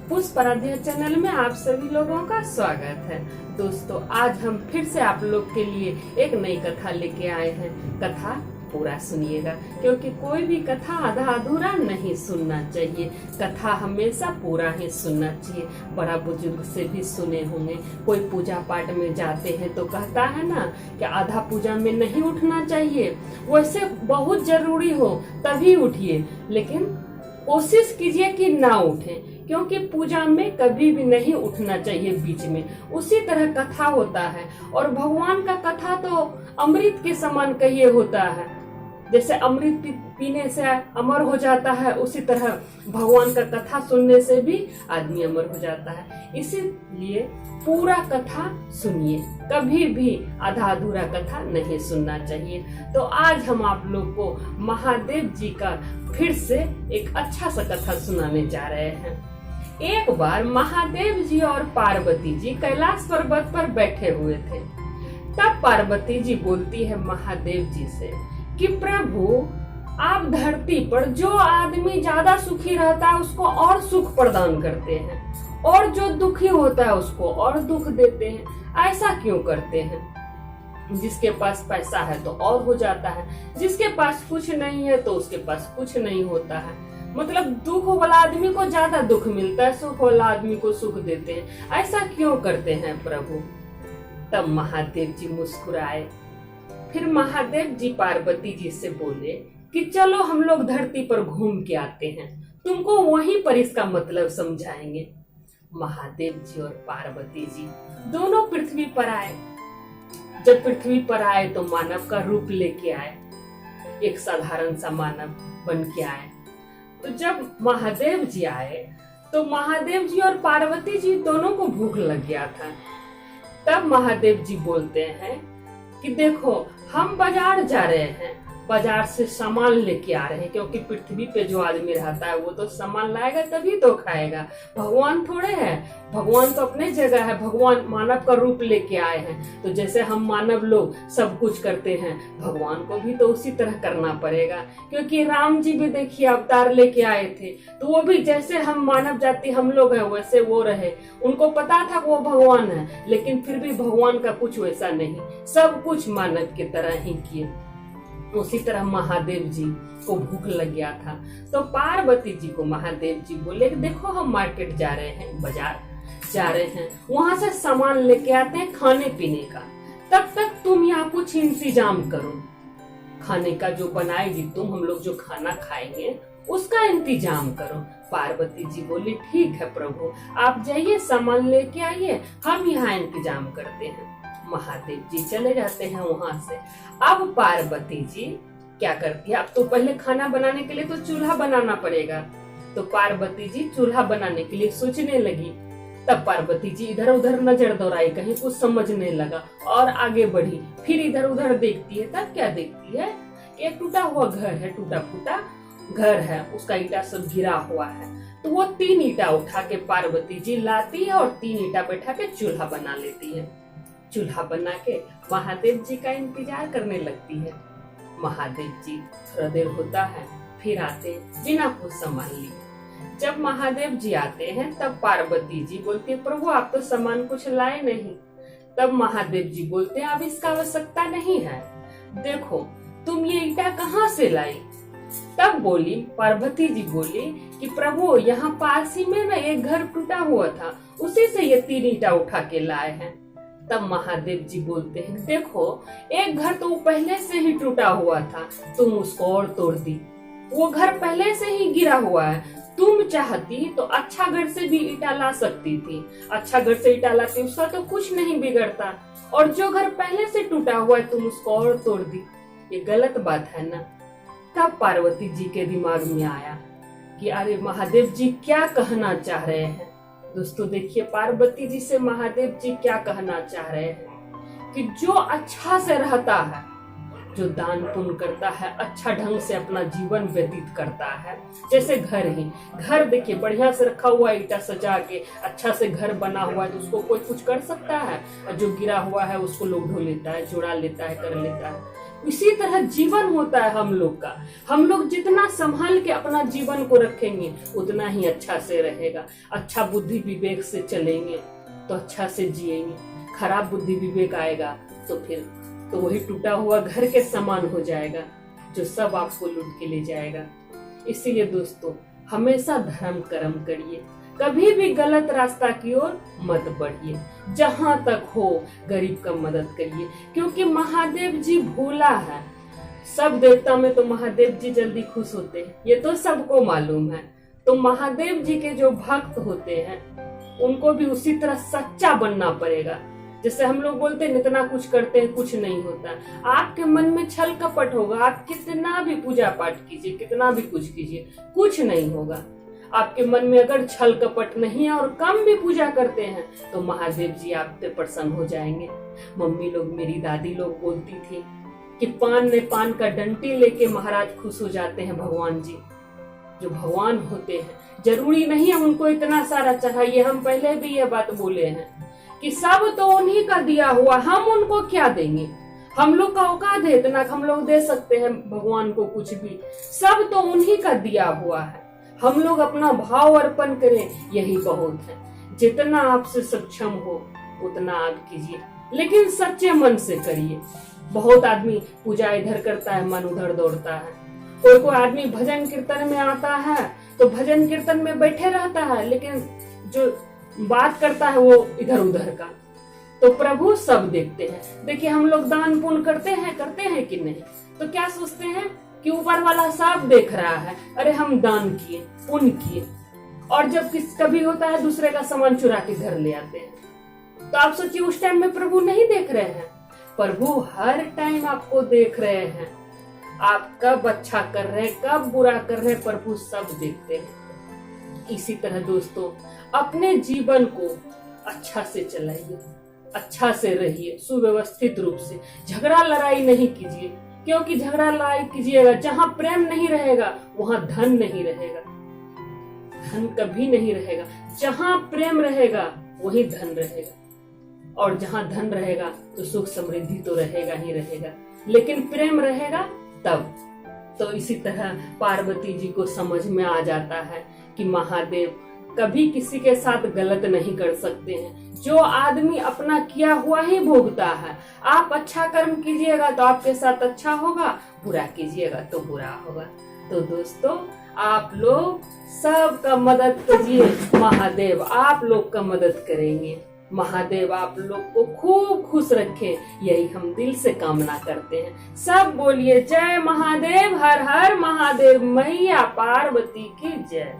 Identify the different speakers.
Speaker 1: पुष्प आराध्या चैनल में आप सभी लोगों का स्वागत है। दोस्तों, आज हम फिर से आप लोग के लिए एक नई कथा लेके आए हैं। कथा पूरा सुनिएगा, क्योंकि कोई भी कथा आधा अधूरा नहीं सुनना चाहिए। कथा हमेशा पूरा ही सुनना चाहिए। बड़ा बुजुर्ग से भी सुने होंगे, कोई पूजा पाठ में जाते हैं तो कहता है ना कि आधा पूजा में नहीं उठना चाहिए। वैसे बहुत जरूरी हो तभी उठिए, लेकिन कोशिश कीजिए कि ना उठें, क्योंकि पूजा में कभी भी नहीं उठना चाहिए बीच में। उसी तरह कथा होता है, और भगवान का कथा तो अमृत के समान कहिए होता है। जैसे अमृत पीने से अमर हो जाता है, उसी तरह भगवान का कथा सुनने से भी आदमी अमर हो जाता है। इसीलिए पूरा कथा सुनिए, कभी भी आधा अधूरा कथा नहीं सुनना चाहिए। तो आज हम आप लोग को महादेव जी का फिर से एक अच्छा सा कथा सुनाने जा रहे हैं। एक बार महादेव जी और पार्वती जी कैलाश पर्वत पर बैठे हुए थे। तब पार्वती जी बोलती है महादेव जी से कि प्रभु, आप धरती पर जो आदमी ज्यादा सुखी रहता है उसको और सुख प्रदान करते हैं, और जो दुखी होता है उसको और दुख देते हैं। ऐसा क्यों करते हैं? जिसके पास पैसा है तो और हो जाता है, जिसके पास कुछ नहीं है तो उसके पास कुछ नहीं होता है। मतलब दुख वाला आदमी को ज्यादा दुख मिलता है, सुख वाला आदमी को सुख देते हैं। ऐसा क्यों करते हैं प्रभु? तब महादेव जी मुस्कुराए। फिर महादेव जी पार्वती जी से बोले कि चलो हम लोग धरती पर घूम के आते हैं, तुमको वहीं पर इसका मतलब समझाएंगे। महादेव जी और पार्वती जी दोनों पृथ्वी पर आए। जब पृथ्वी पर आए तो मानव का रूप लेके आए, एक साधारण सा मानव बन के आए। तो जब महादेव जी आए तो महादेव जी और पार्वती जी दोनों को भूख लग गया था। तब महादेव जी बोलते हैं कि देखो, हम बाजार जा रहे हैं, बाजार से सामान लेके आ रहे हैं, क्योंकि पृथ्वी पे जो आदमी रहता है वो तो सामान लाएगा तभी तो खाएगा। भगवान थोड़े है, भगवान तो अपने जगह है। भगवान मानव का रूप लेके आए हैं, तो जैसे हम मानव लोग सब कुछ करते हैं, भगवान को भी तो उसी तरह करना पड़ेगा। क्योंकि राम जी भी देखिए अवतार लेके आए थे, तो वो भी जैसे हम मानव जाति हम लोग हैं वैसे वो रहे। उनको पता था वो भगवान है, लेकिन फिर भी भगवान का कुछ वैसा नहीं, सब कुछ मानव की तरह ही किए। उसी तरह महादेव जी को भूख लग गया था, तो पार्वती जी को महादेव जी बोले कि देखो, हम मार्केट जा रहे हैं, बाजार जा रहे हैं, वहां से सामान लेके आते हैं खाने पीने का। तब तक तुम यहाँ कुछ इंतजाम करो, खाने का जो बनाएगी तुम, हम लोग जो खाना खाएंगे उसका इंतजाम करो। पार्वती जी बोली ठीक है प्रभु, आप जाइए सामान लेके आइए, हम यहाँ इंतजाम करते हैं। महादेव जी चले जाते हैं वहां से। अब पार्वती जी क्या करती है? अब तो पहले खाना बनाने के लिए तो चूल्हा बनाना पड़ेगा, तो पार्वती जी चूल्हा बनाने के लिए सोचने लगी। तब पार्वती जी इधर उधर नजर दौड़ाई, कहीं कुछ समझने लगा और आगे बढ़ी। फिर इधर उधर देखती है, तब क्या देखती है? एक टूटा हुआ घर है, टूटा फूटा घर है, उसका ईटा सब गिरा हुआ है। तो वो 3 ईटा उठा के पार्वती जी लाती है और 3 ईटा बैठा के चूल्हा बना लेती है। चूल्हा बना के महादेव जी का इंतजार करने लगती है। महादेव जी थोड़ा देर होता है, फिर आते बिना कुछ सामान लिए। जब महादेव जी आते हैं तब पार्वती जी बोलती है प्रभु, आप तो सामान कुछ लाए नहीं। तब महादेव जी बोलते हैं अब इसका आवश्यकता नहीं है, देखो तुम ये ईटा कहाँ से लाई? तब बोली पार्वती जी बोली कि प्रभु, यहाँ पास ही में ना एक घर टूटा हुआ था, उसी से ये 3 ईटा उठा के लाए हैं। तब महादेव जी बोलते हैं देखो, एक घर तो पहले से ही टूटा हुआ था, तुम उसको और तोड़ दी। वो घर पहले से ही गिरा हुआ है, तुम चाहती तो अच्छा घर से भी ईटा ला सकती थी। अच्छा घर से ईटा लाती, उसका तो कुछ नहीं बिगड़ता। और जो घर पहले से टूटा हुआ है तुम उसको और तोड़ दी, ये गलत बात है ना। तब पार्वती जी के दिमाग में आया कि अरे महादेव जी क्या कहना चाह रहे हैं। दोस्तों देखिए, पार्वती जी से महादेव जी क्या कहना चाह रहे हैं कि जो अच्छा से रहता है, जो दान पुण्य करता है, अच्छा ढंग से अपना जीवन व्यतीत करता है, जैसे घर ही घर देखिए बढ़िया से रखा हुआ, ईटा सजा के अच्छा से घर बना हुआ है, तो उसको कोई कुछ कर सकता है? और जो गिरा हुआ है उसको लोग ढो लेता है, जुड़ा लेता है, कर लेता है। इसी तरह जीवन होता है हम लोग का। हम लोग जितना संभाल के अपना जीवन को रखेंगे उतना ही अच्छा से रहेगा। अच्छा बुद्धि विवेक से चलेंगे तो अच्छा से जिएंगे। खराब बुद्धि विवेक आएगा तो फिर तो वही टूटा हुआ घर के समान हो जाएगा जो सब आपको लूट के ले जाएगा। इसीलिए दोस्तों हमेशा धर्म कर्म करिए, कभी भी गलत रास्ता की ओर मत बढ़िए। जहां तक हो गरीब का मदद करिए, क्योंकि महादेव जी भोला है। सब देवता में तो महादेव जी जल्दी खुश होते हैं, ये तो सबको मालूम है। तो महादेव जी के जो भक्त होते हैं उनको भी उसी तरह सच्चा बनना पड़ेगा। जैसे हम लोग बोलते हैं इतना कुछ करते हैं कुछ नहीं होता। आपके मन में छल कपट होगा, आप कितना भी पूजा पाठ कीजिए, कितना भी कुछ कीजिए, कुछ नहीं होगा। आपके मन में अगर छल कपट नहीं है और कम भी पूजा करते हैं तो महादेव जी आप पे प्रसन्न हो जाएंगे। मम्मी लोग, मेरी दादी लोग बोलती थी कि पान में पान का डंटी लेके महाराज खुश हो जाते हैं। भगवान जी जो भगवान होते हैं जरूरी नहीं है उनको इतना सारा चढ़ाइए। हम पहले भी ये बात बोले हैं कि सब तो उन्हीं का दिया हुआ, हम उनको क्या देंगे। हम लोग का औकात है इतना, हम लोग दे सकते हैं भगवान को कुछ भी। सब तो उन्हीं का दिया हुआ है। हम लोग अपना भाव अर्पण करें, यही बहुत है। जितना आपसे सक्षम हो उतना आप कीजिए, लेकिन सच्चे मन से करिए। बहुत आदमी पूजा इधर करता है, मन उधर दौड़ता है। कोई आदमी भजन कीर्तन में आता है तो भजन कीर्तन में बैठे रहता है, लेकिन जो बात करता है वो इधर उधर का। तो प्रभु सब देखते हैं। देखिए हम लोग दान पुण्य करते हैं कि नहीं, तो क्या सोचते हैं कि ऊपर वाला सब देख रहा है। अरे हम दान किए, पुण्य किए, और जब कभी होता है दूसरे का सामान चुरा के घर ले आते हैं, तो आप सोचिए उस टाइम में प्रभु नहीं देख रहे हैं। प्रभु हर टाइम आपको देख रहे हैं। आप कब अच्छा कर रहे हैं, कब बुरा कर रहे हैं, प्रभु सब देखते हैं। इसी तरह दोस्तों अपने जीवन को अच्छा से चलाइए, अच्छा से रहिए, सुव्यवस्थित रूप से। झगड़ा लड़ाई नहीं कीजिए, क्योंकि झगड़ा लड़ाई कीजिएगा जहां प्रेम नहीं रहेगा वहां धन नहीं रहेगा। धन कभी नहीं रहेगा। जहां प्रेम रहेगा वही धन रहेगा, और जहां धन रहेगा तो सुख समृद्धि तो रहेगा ही रहेगा, लेकिन प्रेम रहेगा तब। तो इसी तरह पार्वती जी को समझ में आ जाता है कि महादेव कभी किसी के साथ गलत नहीं कर सकते हैं। जो आदमी अपना किया हुआ ही भोगता है। आप अच्छा कर्म कीजिएगा तो आपके साथ अच्छा होगा, बुरा कीजिएगा तो बुरा होगा। तो दोस्तों आप लोग सबका मदद कीजिए, महादेव आप लोग का मदद करेंगे। महादेव आप लोग को खूब खुश रखे, यही हम दिल से कामना करते हैं। सब बोलिए जय महादेव, हर हर महादेव, मैया पार्वती की जय।